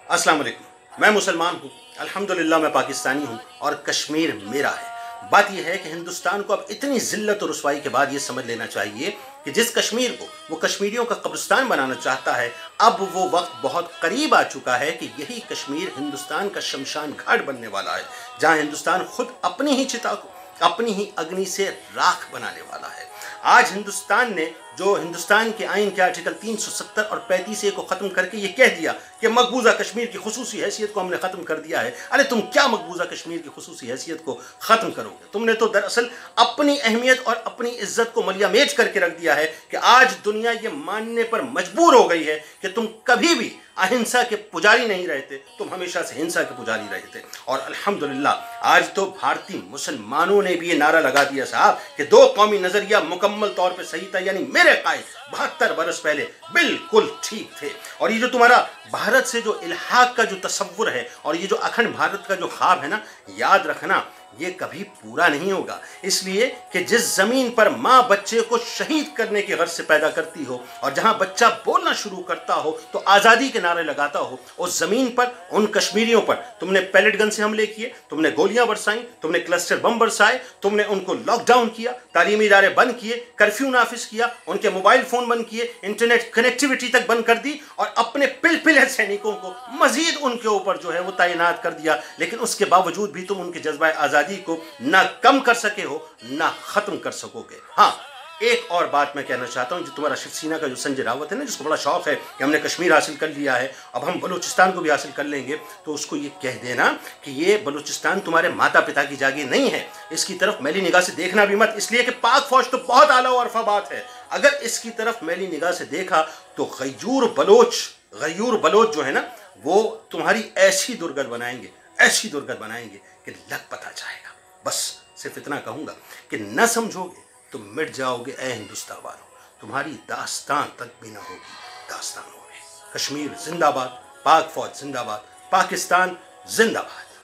अस्सलाम वालेकुम। मैं मुसलमान हूँ, अल्हम्दुलिल्लाह मैं पाकिस्तानी हूँ और कश्मीर मेरा है। बात यह है कि हिंदुस्तान को अब इतनी जिल्लत और रुसवाई के बाद ये समझ लेना चाहिए कि जिस कश्मीर को वो कश्मीरियों का कब्रिस्तान बनाना चाहता है, अब वो वक्त बहुत करीब आ चुका है कि यही कश्मीर हिंदुस्तान का शमशान घाट बनने वाला है, जहाँ हिंदुस्तान खुद अपनी ही चिता को अपनी ही अग्नि से राख बनाने वाला है। आज हिंदुस्तान ने जो हिंदुस्तान के आइन के आर्टिकल 370 और 35A को ख़त्म करके ये कह दिया कि मकबूजा कश्मीर की खुसूसी हैसियत को हमने ख़त्म कर दिया है। अरे तुम क्या मकबूजा कश्मीर की खुसूसी हैसियत को ख़त्म करोगे? तुमने तो दरअसल अपनी अहमियत और अपनी इज्जत को मलियामेज करके रख दिया है कि आज दुनिया ये मानने पर मजबूर हो गई है कि तुम कभी भी अहिंसा के पुजारी नहीं रहे थे, तुम हमेशा से हिंसा के पुजारी रहे थे। और अल्हम्दुलिल्लाह आज तो भारतीय मुसलमानों ने भी ये नारा लगा दिया साहब कि दो कौमी नजरिया मुकम्मल तौर पे सही था, यानी मेरे कायद 72 बरस पहले बिल्कुल ठीक थे। और ये जो तुम्हारा भारत से जो इल्हाक का जो तसव्वुर है और ये जो अखंड भारत का जो ख्वाब है ना, याद रखना ये कभी पूरा नहीं होगा। इसलिए कि जिस जमीन पर माँ बच्चे को शहीद करने की गर्ज से पैदा करती हो और जहाँ बच्चा बोलना शुरू करता हो तो आज़ादी के नारे लगाता हो, उस जमीन पर उन कश्मीरियों पर तुमने पैलेट गन से हमले किए, तुमने गोलियां बरसाई, तुमने क्लस्टर बम बरसाए, तुमने उनको लॉकडाउन किया, तालीमी इदारे बंद किए, कर्फ्यू नाफिज किया, उनके मोबाइल फोन बंद किए, इंटरनेट कनेक्टिविटी तक बंद कर दी और अपने पिलपिले सैनिकों को मजीद उनके ऊपर जो है वो तैनात कर दिया। लेकिन उसके बावजूद भी तुम उनके जज्बा आज़ादी को ना कम कर सके हो ना खत्म कर सकोगे। हाँ, एक और बात मैं कहना चाहता हूं, जो तुम्हारा शिवसेना का जो संजय रावत है ना, जिसको बड़ा शौक है कि हमने कश्मीर हासिल कर लिया है, अब हम बलूचिस्तान को भी हासिल कर लेंगे, तो उसको ये कह देना कि ये बलूचिस्तान तुम्हारे माता पिता की जागीर नहीं है, इसकी तरफ मैली निगाह से देखना भी मत। इसलिए कि पाक फौज तो बहुत आला और अरफा बात है, अगर इसकी तरफ मैली निगाह से देखा तो गयूर बलोच जो है ना, वो तुम्हारी ऐसी दुर्गत बनाएंगे, ऐसी दुर्गत बनाएंगे कि लग पता जाएगा। बस सिर्फ इतना कहूंगा कि न समझोगे तो मिट जाओगे ए हिंदुस्तान वालों, तुम्हारी दास्तान तक भी ना होगी, दास्तान होगी। कश्मीर जिंदाबाद, पाक फौज जिंदाबाद, पाकिस्तान जिंदाबाद।